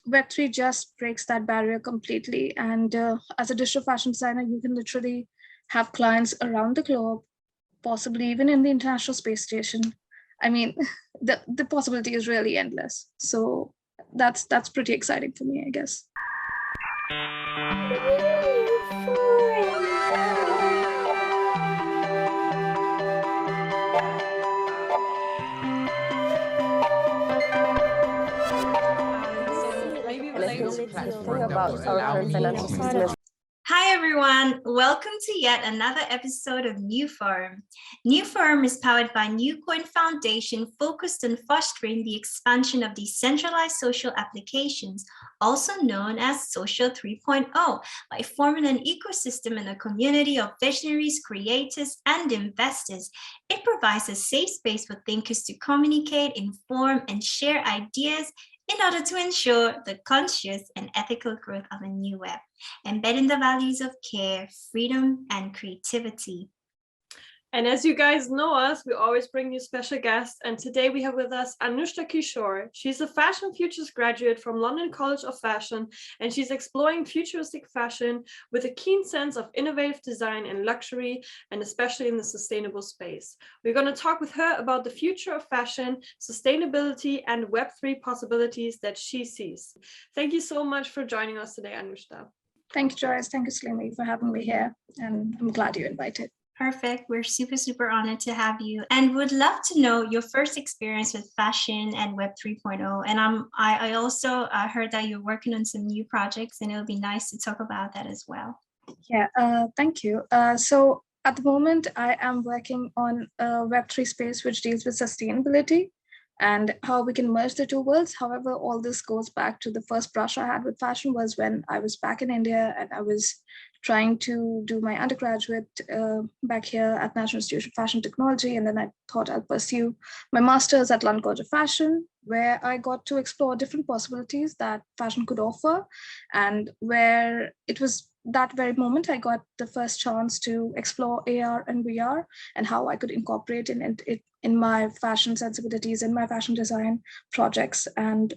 Web3 just breaks that barrier completely. And as a digital fashion designer, you can literally have clients around the globe, possibly even in the International Space Station. I mean, the possibility is really endless. So that's pretty exciting for me, I guess. Hi everyone, welcome to yet another episode of NewForum. NewForum is powered by NewCoin Foundation, focused on fostering the expansion of decentralized social applications, also known as Social 3.0, by forming an ecosystem and a community of visionaries, creators, and investors. It provides a safe space for thinkers to communicate, inform, and share ideas in order to ensure the conscious and ethical growth of a new web, embedding the values of care, freedom, and creativity. And as you guys know us, we always bring you special guests. And today we have with us Anustha Kishor. She's a fashion futures graduate from London College of Fashion, and she's exploring futuristic fashion with a keen sense of innovative design and luxury, and especially in the sustainable space. We're going to talk with her about the future of fashion, sustainability, and Web3 possibilities that she sees. Thank you so much for joining us today, Anustha. Thank you, Joyce. Thank you, Salimi, for having me here. And I'm glad you invited. Perfect. We're super honored to have you, and would love to know your first experience with fashion and Web 3.0. And I also heard that you're working on some new projects, and it'll be nice to talk about that as well. Yeah, thank you. So at the moment, I am working on a Web3 space which deals with sustainability and how we can merge the two worlds. However, all this goes back to the first brush I had with fashion was when I was back in India and I was trying to do my undergraduate back here at National Institute of Fashion Technology. And then I thought I'll pursue my master's at London College of Fashion, where I got to explore different possibilities that fashion could offer, and where it was that very moment I got the first chance to explore AR and VR and how I could incorporate it in my fashion sensibilities and my fashion design projects. And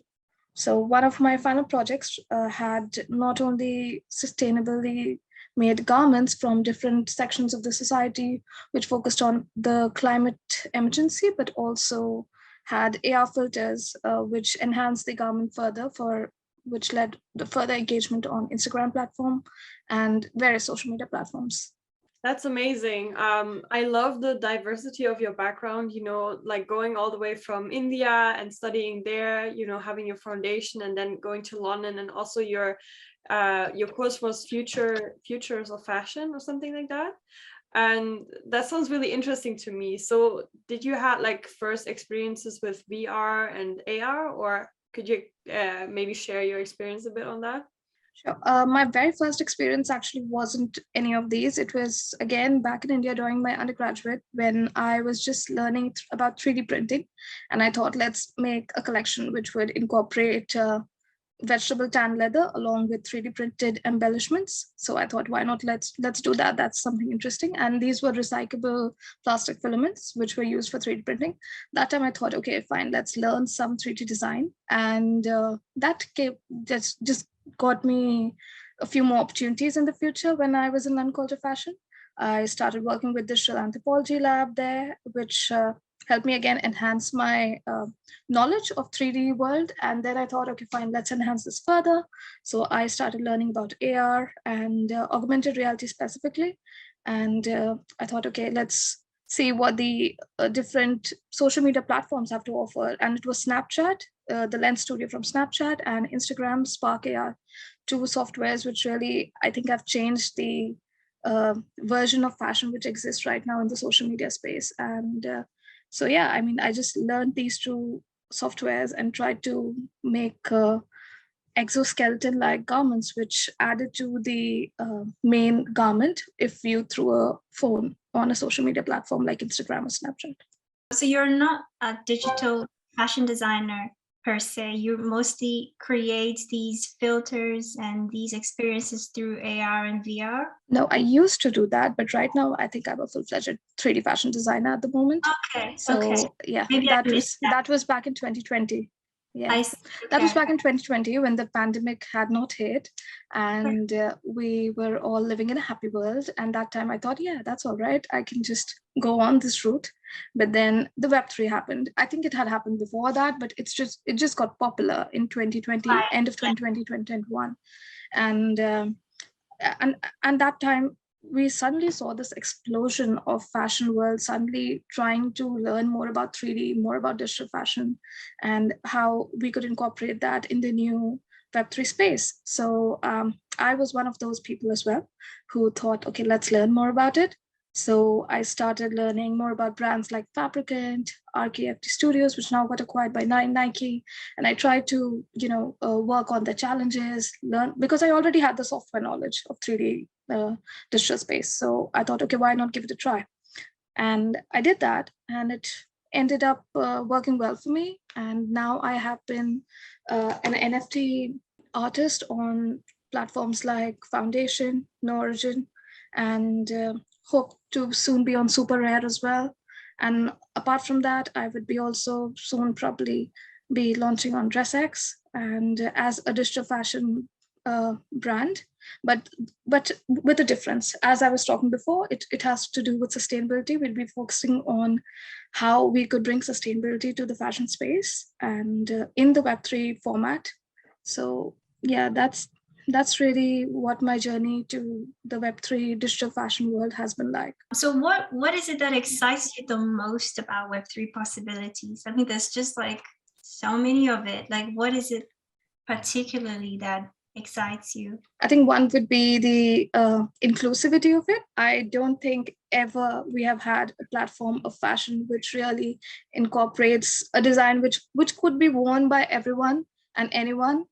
so one of my final projects had not only sustainably made garments from different sections of the society, which focused on the climate emergency, but also had AR filters, which enhanced the garment further, which led to further engagement on Instagram platform and various social media platforms. That's amazing. I love the diversity of your background, like going all the way from India and studying there, having your foundation and then going to London, and also your course was Futures of Fashion or something like that. And that sounds really interesting to me. So did you have like first experiences with VR and AR, or could you maybe share your experience a bit on that? Sure. My very first experience actually wasn't any of these. It was, again, back in India during my undergraduate when I was just learning about 3D printing. And I thought, let's make a collection which would incorporate vegetable tan leather along with 3D printed embellishments. So I thought, why not? Let's do that. That's something interesting. And these were recyclable plastic filaments, which were used for 3D printing. That time I thought, okay, fine, let's learn some 3D design. And that just got me a few more opportunities in the future. When I was in London College of Fashion, I started working with digital anthropology lab there, which helped me again enhance my knowledge of 3D world. And then I thought, okay, fine, let's enhance this further. So I started learning about AR and augmented reality specifically. And I thought, okay, let's see what the different social media platforms have to offer. And it was Snapchat, the Lens Studio from Snapchat, and Instagram, Spark AR, two softwares which really, I think, have changed the version of fashion which exists right now in the social media space. And so, yeah, I mean, I just learned these two softwares and tried to make exoskeleton-like garments, which added to the main garment if viewed through a phone on a social media platform like Instagram or Snapchat. So you're not a digital fashion designer per se, you mostly create these filters and these experiences through AR and VR? No, I used to do that, but right now I think I'm a full-fledged 3D fashion designer at the moment. Okay. So okay. yeah, Maybe that was back in 2020. Yeah, I see. that was Okay. back in 2020 when the pandemic had not hit, and we were all living in a happy world. And that time I thought, yeah, that's all right. I can just go on this route. But then the Web3 happened. I think it had happened before that, but it just got popular in 2020, Right. end of 2020, 2021. And and that time we suddenly saw this explosion of fashion world suddenly trying to learn more about 3D, more about digital fashion, and how we could incorporate that in the new Web3 space. So I was one of those people as well who thought, okay, let's learn more about it. So I started learning more about brands like Fabricant, RKFT Studios, which now got acquired by Nike. And I tried to, work on the challenges, learn, because I already had the software knowledge of 3D digital space. So I thought, okay, why not give it a try? And I did that, and it ended up working well for me. And now I have been an NFT artist on platforms like Foundation, No Origin, and hope to soon be on Super Rare as well. And apart from that, I would be also soon probably be launching on DressX and as a digital fashion brand, but with a difference. As I was talking before, it has to do with sustainability. We'll be focusing on how we could bring sustainability to the fashion space and in the Web3 format. So yeah, that's really what my journey to the Web3 digital fashion world has been like. So what is it that excites you the most about Web3 possibilities? I mean, there's just like so many of it. Like, what is it particularly that excites you? I think one would be the inclusivity of it. I don't think ever we have had a platform of fashion which really incorporates a design which could be worn by everyone and anyone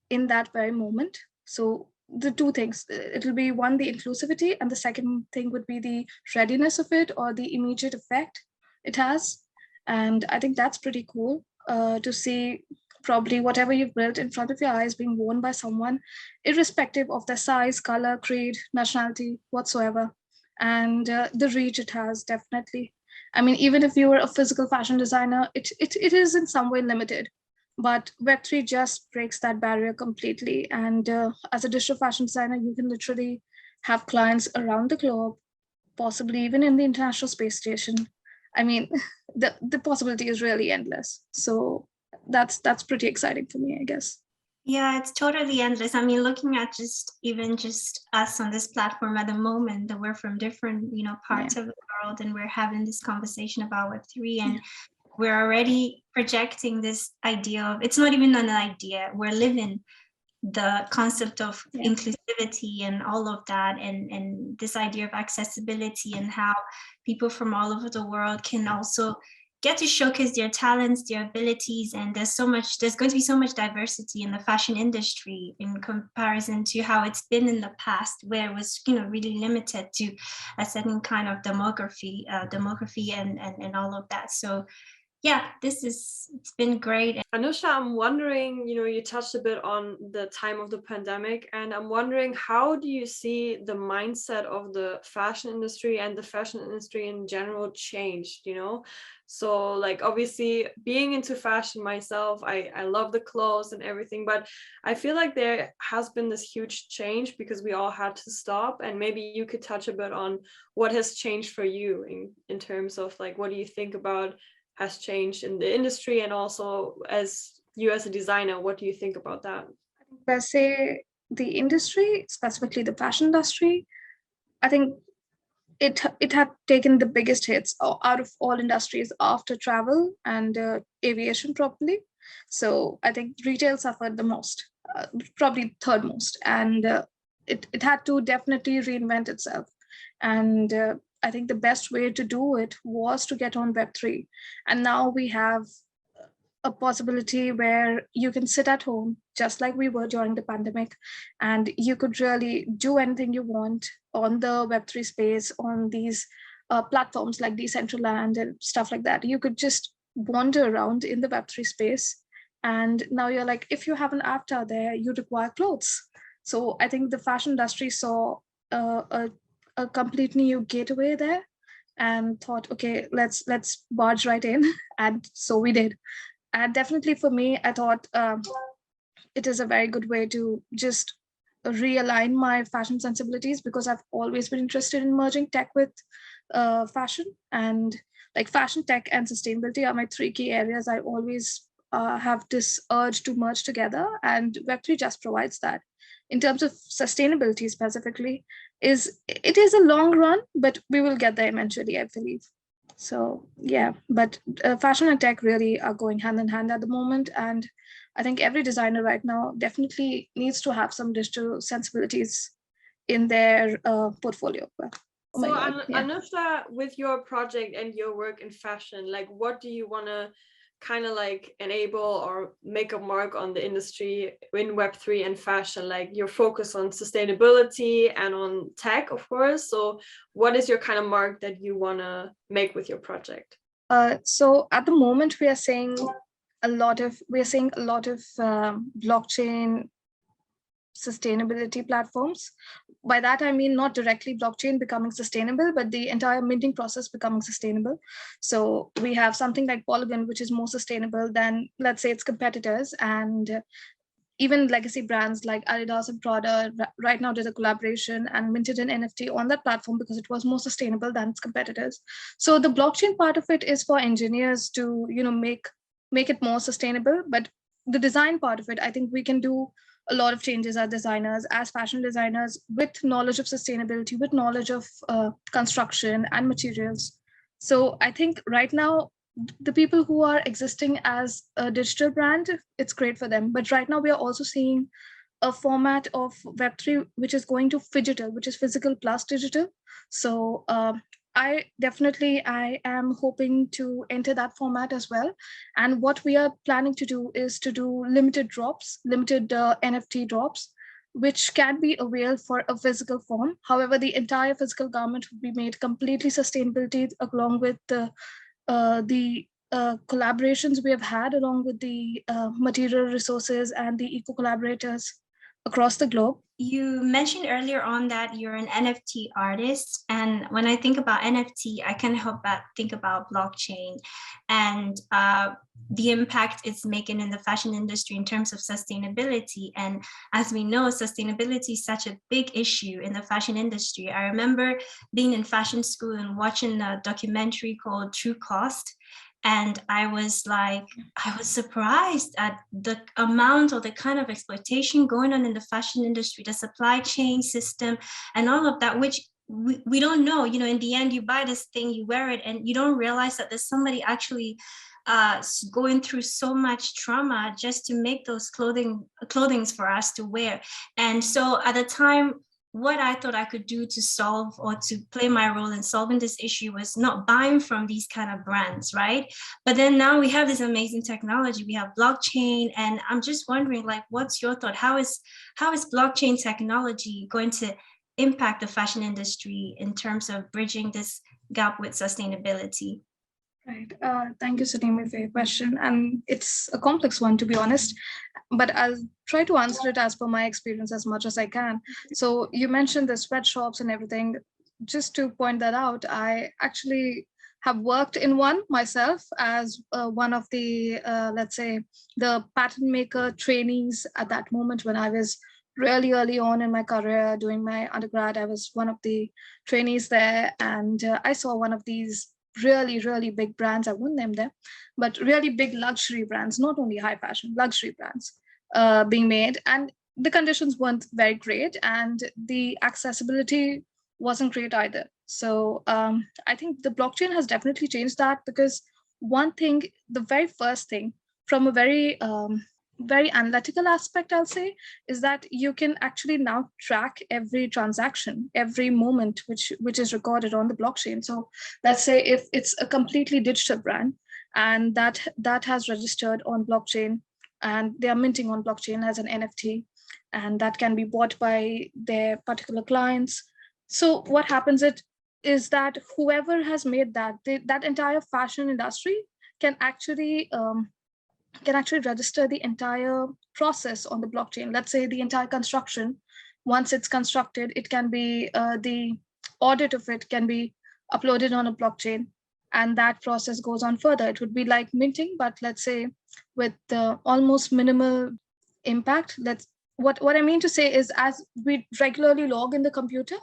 in that very moment. So the two things, it'll be one, the inclusivity, and the second thing would be the readiness of it or the immediate effect it has. And I think that's pretty cool to see probably whatever you've built in front of your eyes being worn by someone, irrespective of their size, color, creed, nationality, whatsoever. And the reach it has, definitely. I mean, even if you were a physical fashion designer, it is in some way limited, but Web3 just breaks that barrier completely. And as a digital fashion designer, you can literally have clients around the globe, possibly even in the International Space Station. I mean, the possibility is really endless. So that's pretty exciting for me, I guess. Yeah, it's totally endless. I mean, looking at just us on this platform at the moment, that we're from different, parts of the world, and we're having this conversation about Web3, and we're already projecting this idea of, it's not even an idea, we're living the concept of inclusivity and all of that, and this idea of accessibility, and how people from all over the world can also get to showcase their talents, their abilities. And there's going to be so much diversity in the fashion industry in comparison to how it's been in the past, where it was really limited to a certain kind of demography and all of that. So yeah, it's been great. Anusha, I'm wondering, you touched a bit on the time of the pandemic, and I'm wondering, how do you see the mindset of the fashion industry and the fashion industry in general changed, So like, obviously being into fashion myself, I love the clothes and everything, but I feel like there has been this huge change because we all had to stop. And maybe you could touch a bit on what has changed for you in terms of like, what do you think about has changed in the industry, and also as you as a designer, what do you think about that? Per se, the industry, specifically the fashion industry, I think it had taken the biggest hits out of all industries after travel and aviation, probably. So I think retail suffered the most, probably third most, and it had to definitely reinvent itself. And I think the best way to do it was to get on Web3. And now we have a possibility where you can sit at home, just like we were during the pandemic, and you could really do anything you want on the Web3 space, on these platforms like Decentraland and stuff like that. You could just wander around in the Web3 space. And now you're like, if you have an avatar there, you require clothes. So I think the fashion industry saw a complete new gateway there and thought, okay, let's barge right in. And so we did. And definitely for me, I thought it is a very good way to just realign my fashion sensibilities, because I've always been interested in merging tech with fashion. And like fashion, tech, and sustainability are my three key areas. I always have this urge to merge together, and Web3 just provides that. In terms of sustainability specifically, it is a long run, but we will get there eventually, I believe. So yeah, but fashion and tech really are going hand in hand at the moment, and I think every designer right now definitely needs to have some digital sensibilities in their portfolio. Oh my So, God, yeah. Anusha, with your project and your work in fashion, like what do you want to kind of like enable or make a mark on the industry in Web3 and fashion? Like your focus on sustainability and on tech, of course. So, what is your kind of mark that you want to make with your project? So at the moment, we are seeing a lot of blockchain sustainability platforms. By that, I mean not directly blockchain becoming sustainable, but the entire minting process becoming sustainable. So we have something like Polygon, which is more sustainable than, let's say, its competitors. And even legacy brands like Adidas and Prada right now did a collaboration and minted an NFT on that platform because it was more sustainable than its competitors. So the blockchain part of it is for engineers to, make it more sustainable. But the design part of it, I think we can do a lot of changes as designers, as fashion designers, with knowledge of sustainability, with knowledge of construction and materials. So I think right now, the people who are existing as a digital brand, it's great for them. But right now, we are also seeing a format of Web3, which is going to phygital, which is physical plus digital. So I am hoping to enter that format as well. And what we are planning to do is to do limited NFT drops, which can be availed for a physical form. However, the entire physical garment will be made completely sustainability, along with the collaborations we have had along with the material resources and the eco collaborators across the globe. You mentioned earlier on that you're an NFT artist. And when I think about NFT, I can't help but think about blockchain and the impact it's making in the fashion industry in terms of sustainability. And as we know, sustainability is such a big issue in the fashion industry. I remember being in fashion school and watching a documentary called True Cost. And I was surprised at the amount or the kind of exploitation going on in the fashion industry, the supply chain system, and all of that, which we don't know. In the end, you buy this thing, you wear it, and you don't realize that there's somebody actually going through so much trauma just to make those clothings for us to wear. And so at the time, what I thought I could do to solve or to play my role in solving this issue was not buying from these kind of brands, right? But then now we have this amazing technology. We have blockchain, and I'm just wondering, like, what's your thought? How is blockchain technology going to impact the fashion industry in terms of bridging this gap with sustainability? Right. Thank you, Satimi, for your question. And it's a complex one, to be honest, but I'll try to answer it as per my experience as much as I can. So you mentioned the sweatshops and everything. Just to point that out, I actually have worked in one myself as one of the, let's say, the pattern maker trainees at that moment when I was really early on in my career doing my undergrad. I was one of the trainees there, and I saw one of these really, really big brands. I won't name them, but really big luxury brands, not only high fashion, luxury brands being made. And the conditions weren't very great, and the accessibility wasn't great either. So I think the blockchain has definitely changed that, because one thing, the very first thing, from a very analytical aspect, I'll say, is that you can actually now track every transaction, every moment which is recorded on the blockchain. So let's say if it's a completely digital brand and that has registered on blockchain and they are minting on blockchain as an NFT, and that can be bought by their particular clients. So what happens is that whoever has made that entire fashion industry can actually register the entire process on the blockchain. Let's say the entire construction, once it's constructed, it can be the audit of it can be uploaded on a blockchain. And that process goes on further. It would be like minting, but let's say with almost minimal impact. What I mean to say is, as we regularly log in the computer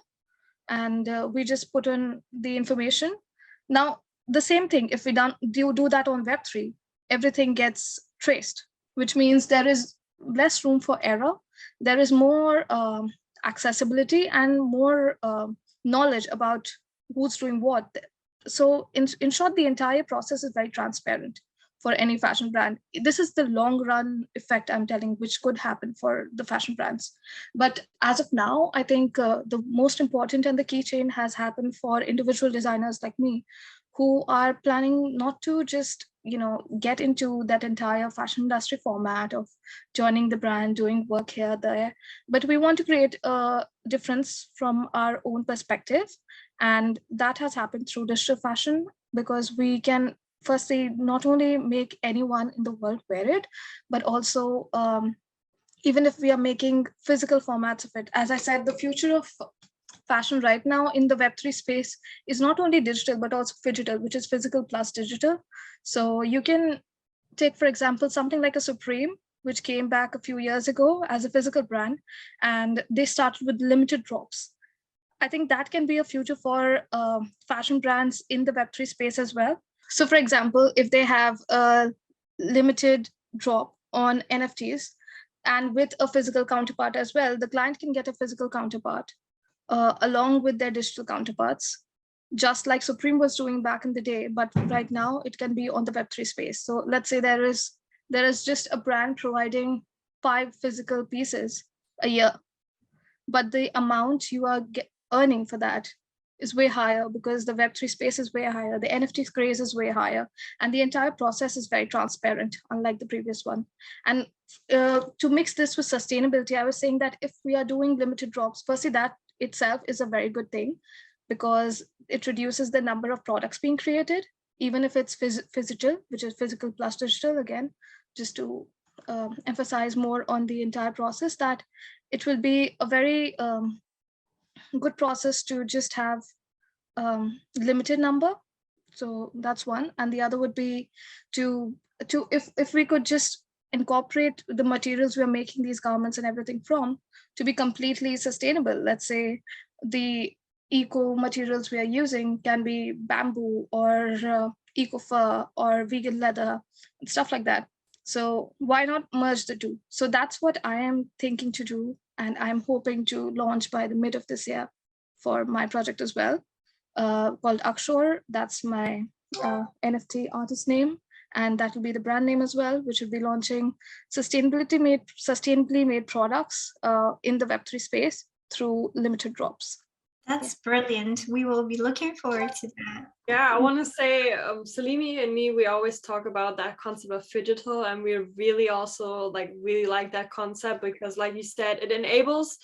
and we just put in the information. Now, the same thing, if we do that on Web3, everything gets traced, which means there is less room for error. There is more accessibility and more knowledge about who's doing what. So in short, the entire process is very transparent for any fashion brand. This is the long run effect I'm telling, which could happen for the fashion brands. But as of now, I think the most important and the key change has happened for individual designers like me, who are planning not to just get into that entire fashion industry format of joining the brand, doing work here, there, but we want to create a difference from our own perspective. And that has happened through digital fashion, because we can firstly not only make anyone in the world wear it, but also even if we are making physical formats of it. As I said, the future of fashion right now in the Web3 space is not only digital, but also phygital, which is physical plus digital. So you can take, for example, something like a Supreme, which came back a few years ago as a physical brand, and they started with limited drops. I think that can be a future for fashion brands in the Web3 space as well. So, for example, if they have a limited drop on NFTs and with a physical counterpart as well, the client can get a physical counterpart along with their digital counterparts, just like Supreme was doing back in the day. But right now, it can be on the Web3 space. So let's say there is just a brand providing 5 physical pieces a year, but the amount you are earning for that is way higher, because the Web3 space is way higher, the NFT craze is way higher, and the entire process is very transparent, unlike the previous one. And to mix this with sustainability, I was saying that if we are doing limited drops, firstly, that itself is a very good thing, because it reduces the number of products being created, even if it's physical, which is physical plus digital, again, just to emphasize more on the entire process, that it will be a very good process to just have limited number. So that's one. And the other would be to if we could just incorporate the materials we're making these garments and everything from to be completely sustainable. Let's say the eco materials we are using can be bamboo or eco fur or vegan leather and stuff like that. So why not merge the two? So that's what I am thinking to do, and I'm hoping to launch by the mid of this year for my project as well, called Akshor. That's my NFT artist name, and that will be the brand name as well, which will be launching sustainably made products in the Web3 space through limited drops. That's brilliant. We will be looking forward to that. Yeah, I want to say, Salimi and me, we always talk about that concept of phygital, and we really also really like that concept, because like you said, it enables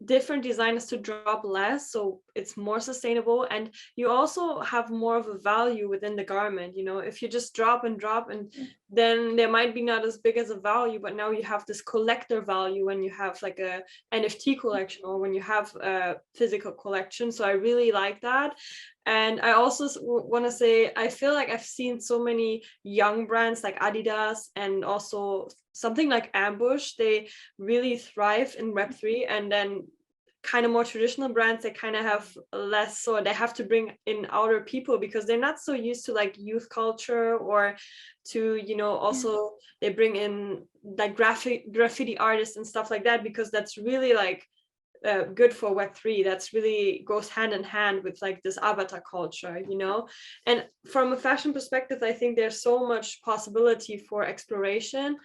different designers to drop less, so it's more sustainable, and you also have more of a value within the garment. If you just drop and then there might be not as big as a value, but now you have this collector value when you have like a NFT collection or when you have a physical collection. So I really like that. And I also want to say, I feel like I've seen so many young brands like Adidas and also something like Ambush. They really thrive in Web3, and then kind of more traditional brands, they kind of have less, so they have to bring in outer people because they're not so used to like youth culture, or to also they bring in like graffiti artists and stuff like that, because that's really like good for Web3. That's really goes hand in hand with like this avatar culture, and from a fashion perspective, I think there's so much possibility for exploration.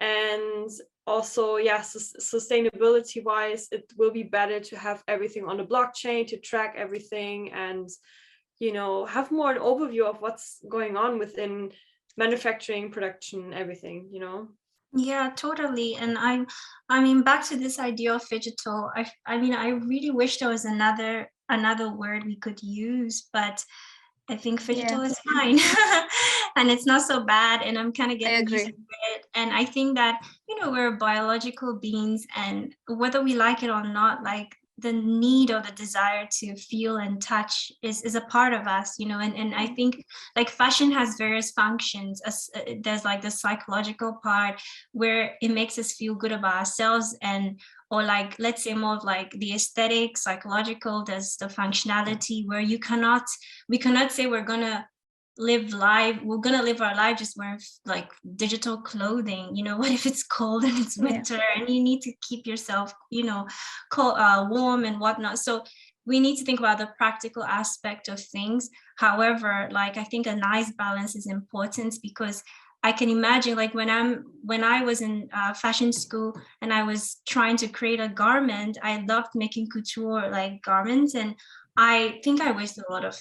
And also, sustainability wise, it will be better to have everything on the blockchain to track everything, and have more an overview of what's going on within manufacturing, production, everything. Yeah, totally. And I mean, back to this idea of phygital, I mean, I really wish there was another word we could use, but I think phygital is fine. And it's not so bad, and I'm kind of getting used to it. And I think that we're biological beings, and whether we like it or not, like the need or the desire to feel and touch is a part of us, you know, and I think like fashion has various functions. There's like the psychological part where it makes us feel good about ourselves, and or like, let's say more of like the aesthetic, psychological. There's the functionality where we cannot say we're gonna live our life just wearing like digital clothing. You know, what if it's cold and it's winter and you need to keep yourself, you know, cold, warm and whatnot. So we need to think about the practical aspect of things. However, like I think a nice balance is important, because I can imagine like when I was in fashion school and I was trying to create a garment, I loved making couture like garments, and I think I wasted a lot of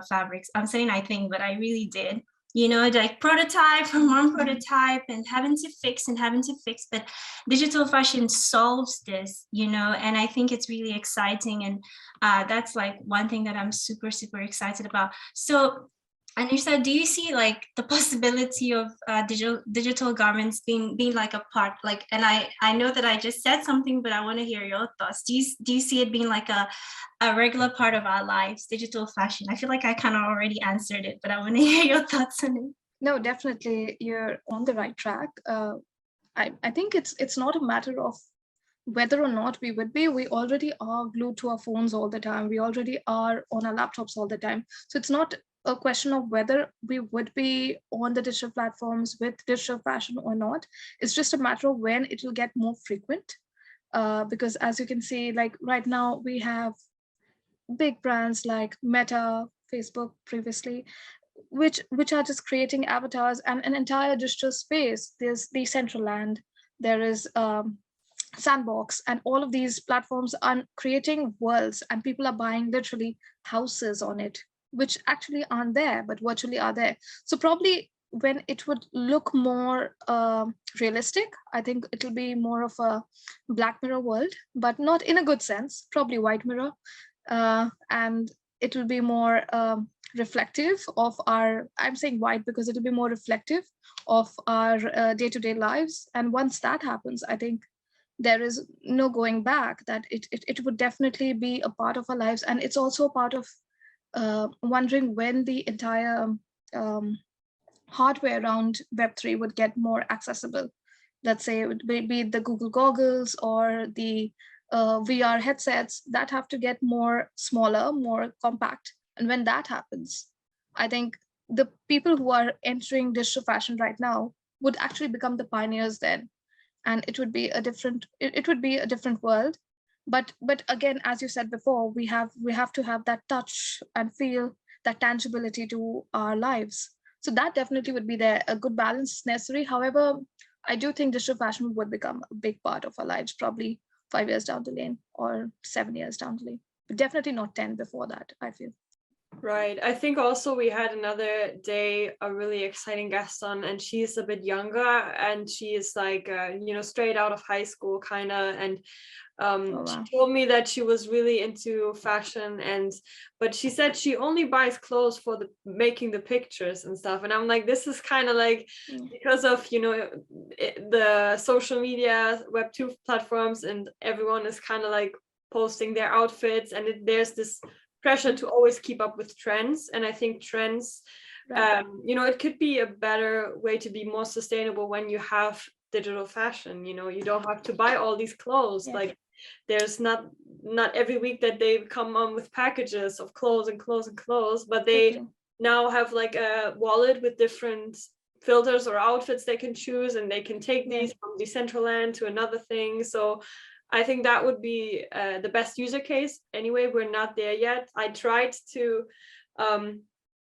fabrics. I'm saying I think, but I really did. You know, like prototype from one prototype and having to fix. But digital fashion solves this, you know, and I think it's really exciting. And that's like one thing that I'm super, super excited about. So Anusha, do you see like the possibility of digital garments being like a part, like, and I know that I just said something, but I want to hear your thoughts. Do you see it being like a regular part of our lives, digital fashion? I feel like I kind of already answered it, but I want to hear your thoughts on it. No, definitely, you're on the right track. I think it's not a matter of whether or not we would be. We already are glued to our phones all the time. We already are on our laptops all the time. So it's not a question of whether we would be on the digital platforms with digital fashion or not. It's just a matter of when it will get more frequent. Because as you can see, like right now, we have big brands like Meta, Facebook previously, which are just creating avatars and an entire digital space. There's Decentraland, there is Sandbox, and all of these platforms are creating worlds, and people are buying literally houses on it, which actually aren't there but virtually are there. So probably when it would look more realistic, I think it'll be more of a Black Mirror world, but not in a good sense, probably White Mirror. And it will be more reflective of our, I'm saying white because it will be more reflective of our day-to-day lives. And once that happens, I think there is no going back, that it would definitely be a part of our lives. And it's also a part of wondering when the entire hardware around Web3 would get more accessible. Let's say it would be the Google goggles or the VR headsets that have to get more smaller, more compact. And when that happens, I think the people who are entering digital fashion right now would actually become the pioneers then. And it would be a different world. But again, as you said before, we have to have that touch and feel, that tangibility to our lives. So that definitely would be there. A good balance is necessary. However, I do think digital fashion would become a big part of our lives, probably 5 years down the lane or 7 years down the lane, but definitely not 10 before that, I feel. Right. I think also we had another day a really exciting guest on, and she's a bit younger, and she is like, straight out of high school kind of. And Oh, wow. she told me that she was really into fashion, but she said she only buys clothes for making the pictures and stuff. And I'm like, this is kind of like because of, the social media, Web2 platforms, and everyone is kind of like posting their outfits, and there's this pressure to always keep up with trends. And I think trends, Right. it could be a better way to be more sustainable when you have digital fashion. You don't have to buy all these clothes. Yeah. Like there's not every week that they come on with packages of clothes and clothes and clothes, but they now have like a wallet with different filters or outfits they can choose, and they can take these from Decentraland to another thing. So I think that would be the best user case. Anyway, we're not there yet. I tried to,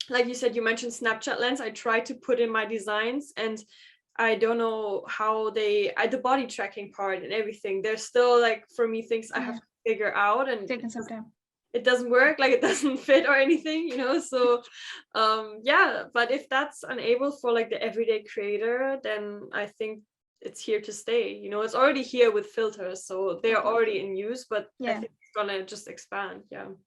like you said, you mentioned Snapchat lens. I tried to put in my designs, and I don't know how the body tracking part and everything. There's still like, for me, things I have to figure out, and taking some time. It doesn't work, like it doesn't fit or anything, so but if that's unable for like the everyday creator, then I think it's here to stay. It's already here with filters, so they're already in use, but I think it's gonna just expand.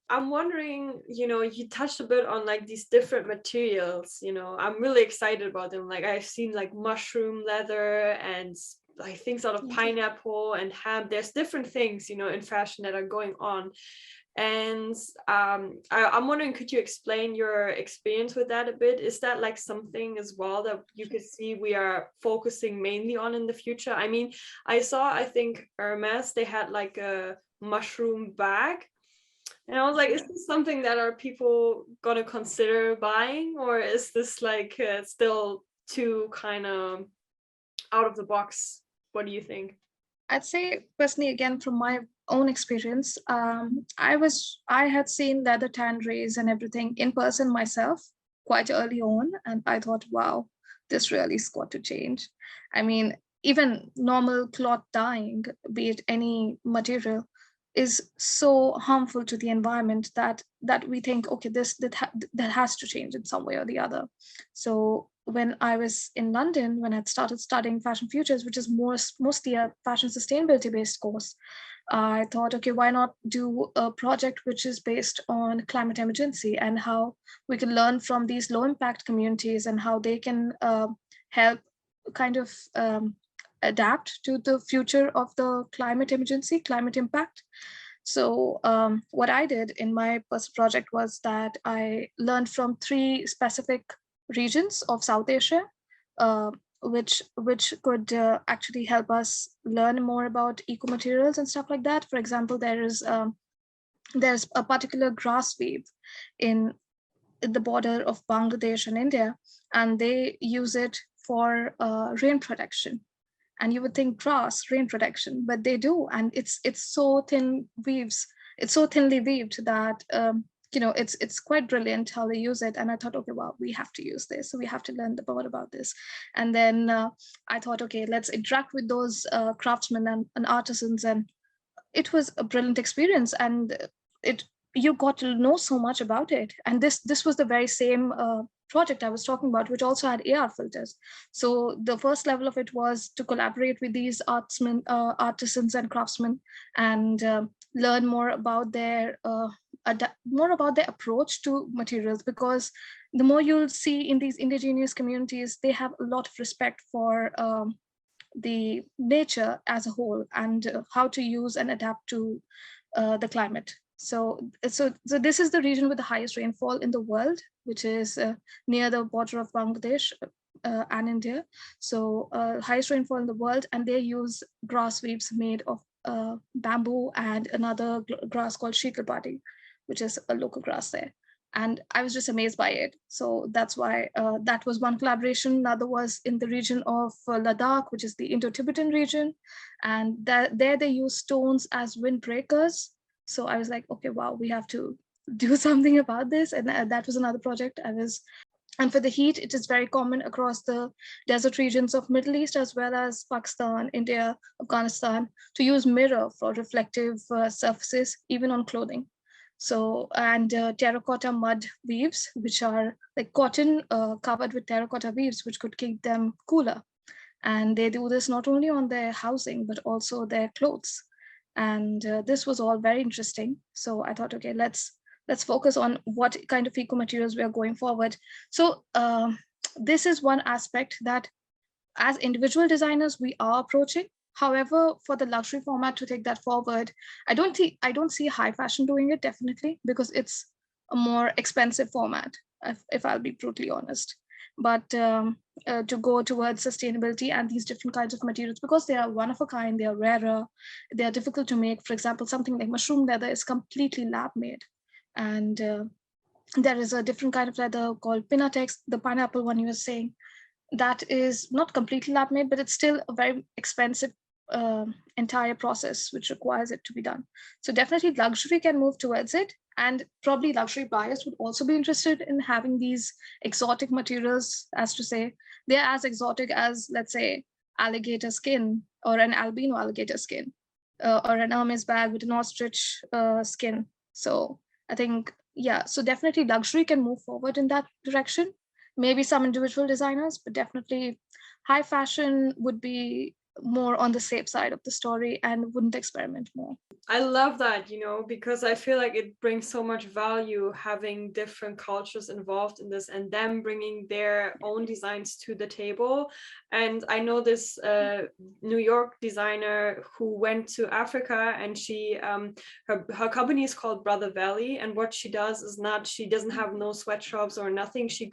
I'm wondering, you touched a bit on like these different materials. I'm really excited about them. Like I've seen like mushroom leather and like things out of pineapple and ham. There's different things, in fashion that are going on. And I'm wondering, could you explain your experience with that a bit? Is that like something as well that you could see we are focusing mainly on in the future? I mean, I think Hermes, they had like a mushroom bag. And I was like, is this something that are people gonna consider buying? Or is this like still too kind of out of the box? What do you think? I'd say personally, again, from my own experience, I had seen leather tan rays and everything in person myself quite early on, and I thought, wow, this really's got to change. I mean, even normal cloth dyeing, be it any material, is so harmful to the environment that we think, okay, that has to change in some way or the other. So when I was in London, when I started studying fashion futures, which is mostly a fashion sustainability based course, I thought, okay, why not do a project which is based on climate emergency and how we can learn from these low impact communities and how they can help kind of adapt to the future of the climate emergency, climate impact. So what I did in my first project was that I learned from 3 specific regions of South Asia, which could actually help us learn more about eco materials and stuff like that. For example, there's a particular grass weave in the border of Bangladesh and India, and they use it for rain protection. And you would think grass rain protection, but they do, and it's so it's so thinly weaved that it's quite brilliant how they use it. And I thought, okay, well, we have to use this, so we have to learn more about this. And then I thought, okay, let's interact with those craftsmen and artisans, and it was a brilliant experience. And it you got to know so much about it. And this was the very same project I was talking about, which also had AR filters. So the first level of it was to collaborate with these artisans and craftsmen, and learn more about their approach to materials, because the more you'll see in these indigenous communities, they have a lot of respect for the nature as a whole, and how to use and adapt to the climate. So this is the region with the highest rainfall in the world, which is near the border of Bangladesh and India. So highest rainfall in the world, and they use grass weaves made of bamboo and another grass called shikalpati, which is a local grass there. And I was just amazed by it. So that's why that was one collaboration. Another was in the region of Ladakh, which is the Indo-Tibetan region. And there they use stones as windbreakers. So I was like, okay, wow, we have to do something about this. And that was another project and for the heat, it is very common across the desert regions of Middle East, as well as Pakistan, India, Afghanistan, to use mirror for reflective surfaces, even on clothing. So, and terracotta mud weaves, which are like cotton covered with terracotta weaves, which could keep them cooler. And they do this not only on their housing, but also their clothes. And this was all very interesting. So I thought, okay, let's focus on what kind of eco materials we are going forward. So this is one aspect that as individual designers, we are approaching. However, for the luxury format to take that forward, I don't see high fashion doing it, definitely, because it's a more expensive format, if I'll be brutally honest. But to go towards sustainability and these different kinds of materials, because they are one of a kind, they are rarer, they are difficult to make. For example, something like mushroom leather is completely lab made. And there is a different kind of leather called Pinatex, the pineapple one you were saying, that is not completely lab made, but it's still a very expensive entire process which requires it to be done. So definitely luxury can move towards it, and probably luxury buyers would also be interested in having these exotic materials, as to say they're as exotic as, let's say, alligator skin or an albino alligator skin, or an Hermes bag with an ostrich skin. So I think, yeah, so definitely luxury can move forward in that direction. Maybe some individual designers, but definitely high fashion would be more on the safe side of the story and wouldn't experiment more. I love that, because I feel like it brings so much value having different cultures involved in this and them bringing their own designs to the table. And I know this New York designer who went to Africa, and she her company is called Brother Valley. And what she does is not, she doesn't have no sweatshops or nothing. She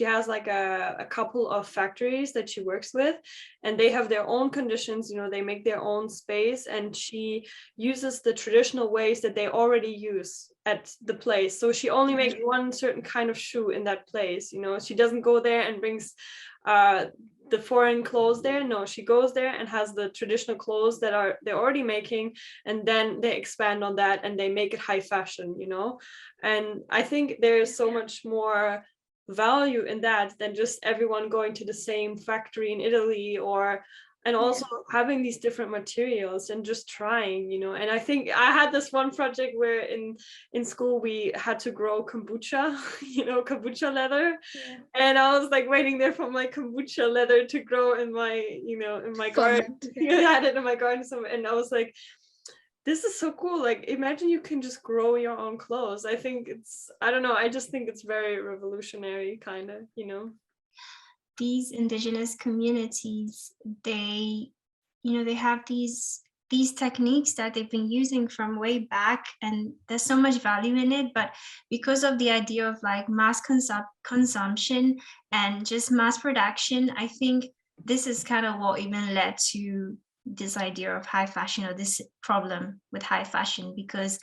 has like a couple of factories that she works with, and they have their own conditions, you know, they make their own space, and she uses the traditional ways that they already use at the place. So she only makes one certain kind of shoe in that place, you know. She doesn't go there and brings the foreign clothes there. No, she goes there and has the traditional clothes that they're already making, and then they expand on that and they make it high fashion, you know. And I think there's so much more value in that than just everyone going to the same factory in Italy, and also having these different materials and just trying, you know. And I think I had this one project where in school we had to grow kombucha, you know, kombucha leather. And I was like waiting there for my kombucha leather to grow in my, you know, in my garden. I had it in my garden somewhere, and I was like, this is so cool. Like, imagine you can just grow your own clothes. I think I don't know, I just think it's very revolutionary, kind of, you know. These indigenous communities, they have these techniques that they've been using from way back, and there's so much value in it. But because of the idea of like mass consumption and just mass production, I think this is kind of what even led to this idea of high fashion, or this problem with high fashion, because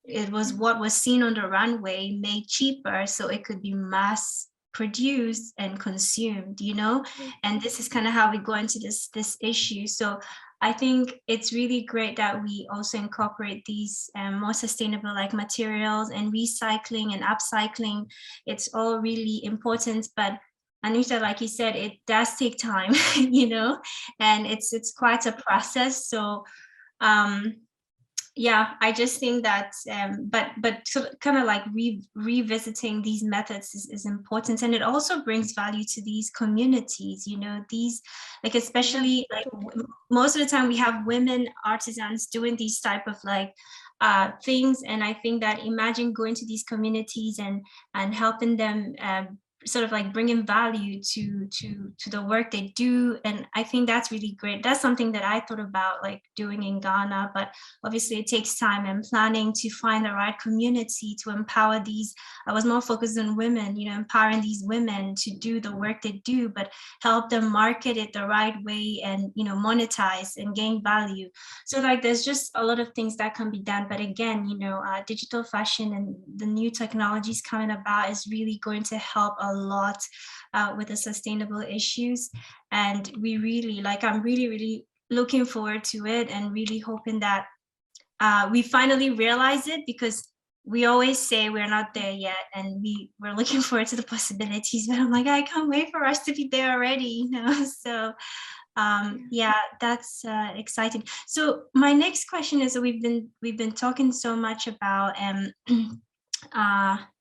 it was what was seen on the runway made cheaper so it could be mass produced and consumed, you know. And this is kind of how we go into this issue. So I think it's really great that we also incorporate these more sustainable like materials, and recycling and upcycling. It's all really important. But Anusha, like you said, it does take time, you know, and it's quite a process. So yeah, I just think that but sort of kind of like revisiting these methods is important, and it also brings value to these communities, you know, these, like, especially like most of the time we have women artisans doing these type of like things. And I think that, imagine going to these communities and helping them sort of like bringing value to the work they do. And I think that's really great. That's something that I thought about like doing in Ghana, but obviously it takes time and planning to find the right community to empower these. I was more focused on women, you know, empowering these women to do the work they do, but help them market it the right way and, you know, monetize and gain value. So like there's just a lot of things that can be done. But again, you know, digital fashion and the new technologies coming about is really going to help a lot with the sustainable issues. And we really, like, I'm really looking forward to it, and really hoping that we finally realize it, because we always say we're not there yet, and we're looking forward to the possibilities. But I'm like, I can't wait for us to be there already, you know. So yeah, that's exciting. So my next question is, we've been talking so much about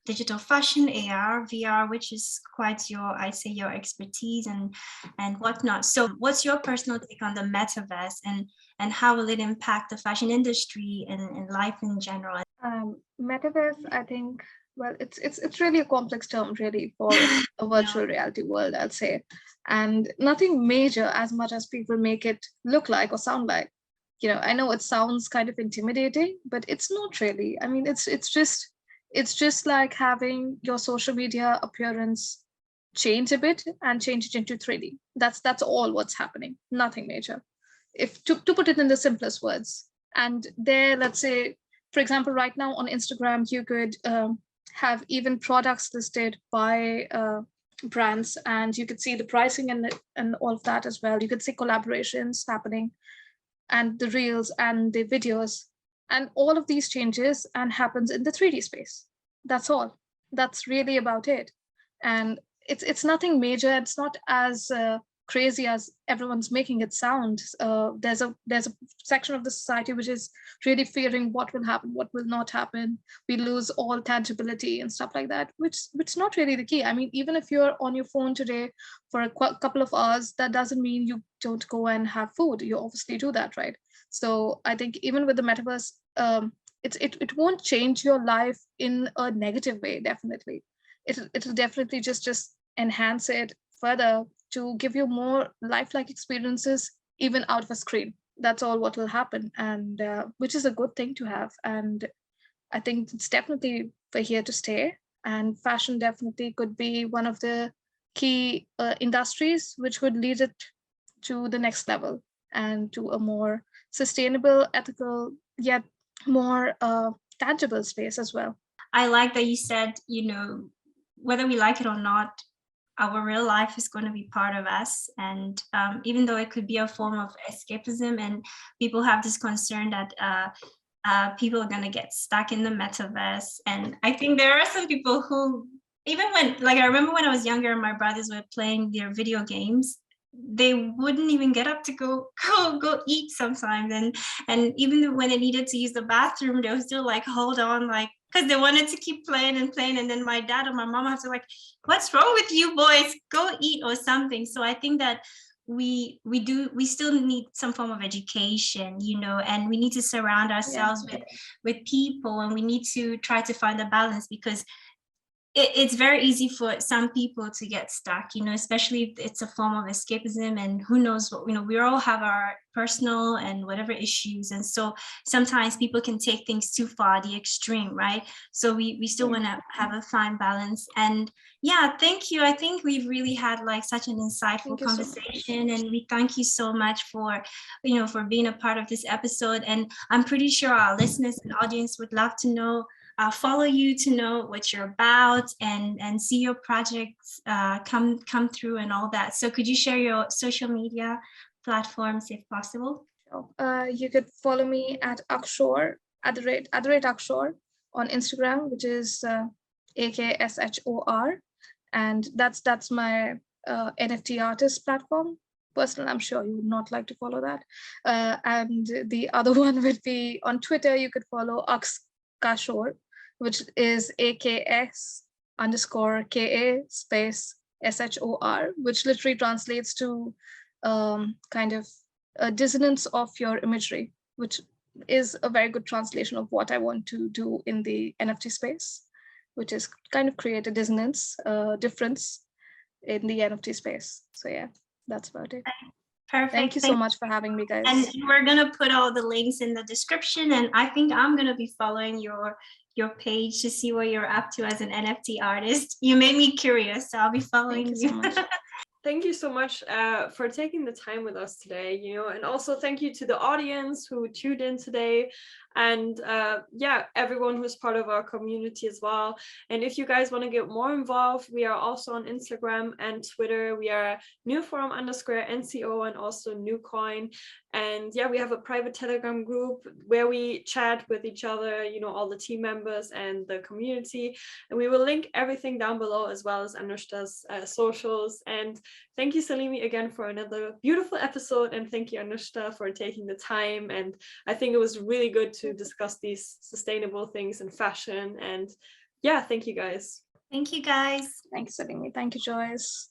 digital fashion, AR, VR, which is quite I'd say your expertise and whatnot. So what's your personal take on the metaverse, and how will it impact the fashion industry and life in general? Metaverse, I think, well, it's really a complex term, really, for a virtual reality world, I'd say, and nothing major as much as people make it look like or sound like. You know, I know it sounds kind of intimidating, but it's not really. I mean, it's just like having your social media appearance change a bit and change it into 3D. That's all what's happening. Nothing major. If to put it in the simplest words. And there, let's say, for example, right now on Instagram, you could have even products listed by brands, and you could see the pricing and all of that as well. You could see collaborations happening, and the reels and the videos, and all of these changes and happens in the 3D space. That's all. That's really about it. And it's nothing major. It's not as crazy as everyone's making it sound. There's a section of the society which is really fearing what will happen, what will not happen. We lose all tangibility and stuff like that, which not really the key. I mean, even if you're on your phone today for a couple of hours, that doesn't mean you don't go and have food. You obviously do that, right? So I think even with the metaverse, it won't change your life in a negative way. Definitely, it'll definitely just enhance it further, to give you more lifelike experiences, even out of a screen. That's all what will happen, and which is a good thing to have. And I think it's definitely for here to stay. And fashion definitely could be one of the key industries which would lead it to the next level and to a more sustainable, ethical, yet more tangible space as well. I like that you said, whether we like it or not, our real life is going to be part of us. And even though it could be a form of escapism, and people have this concern that people are going to get stuck in the metaverse. And I think there are some people who, even when, like, I remember when I was younger, my brothers were playing their video games, they wouldn't even get up to go eat sometimes. And even when they needed to use the bathroom, they were still like, hold on, like, because they wanted to keep playing and playing. And then my dad or my mom have to like, what's wrong with you boys? Go eat or something. So I think that we still need some form of education, and we need to surround ourselves with people, and we need to try to find a balance, because it's very easy for some people to get stuck, especially if it's a form of escapism, and who knows what, we all have our personal and whatever issues. And so sometimes people can take things too far, the extreme, right? So we still want to have a fine balance. And yeah, thank you. I think we've really had like such an insightful conversation, and we thank you so much for, for being a part of this episode. And I'm pretty sure our listeners and audience would love to know, follow you, to know what you're about, and see your projects come through and all that. So could you share your social media platforms if possible? You could follow me at Akshor, at the rate Akshor on Instagram, which is AKSHOR. And that's my NFT artist platform. Personally, I'm sure you would not like to follow that. And the other one would be on Twitter. You could follow Kashor, which is AKS_KA space SHOR, which literally translates to kind of a dissonance of your imagery, which is a very good translation of what I want to do in the NFT space, which is kind of create a dissonance, difference in the NFT space. So yeah, that's about it. Perfect. Thank you so much for having me, guys. And we're gonna put all the links in the description, and I think I'm gonna be following your page to see what you're up to as an NFT artist. You made me curious, so I'll be following you. So much. Thank you so much for taking the time with us today, and also thank you to the audience who tuned in today, and yeah, everyone who's part of our community as well. And if you guys want to get more involved, we are also on Instagram and Twitter. We are NewForum_NCO and also NewCoin. And yeah, we have a private Telegram group where we chat with each other, all the team members and the community. And we will link everything down below, as well as Anushta's socials. And thank you, Salimi, again for another beautiful episode. And thank you, Anusha, for taking the time. And I think it was really good to discuss these sustainable things in fashion. And yeah, thank you, guys. Thank you, guys. Thanks, Salimi. Thank you, Joyce.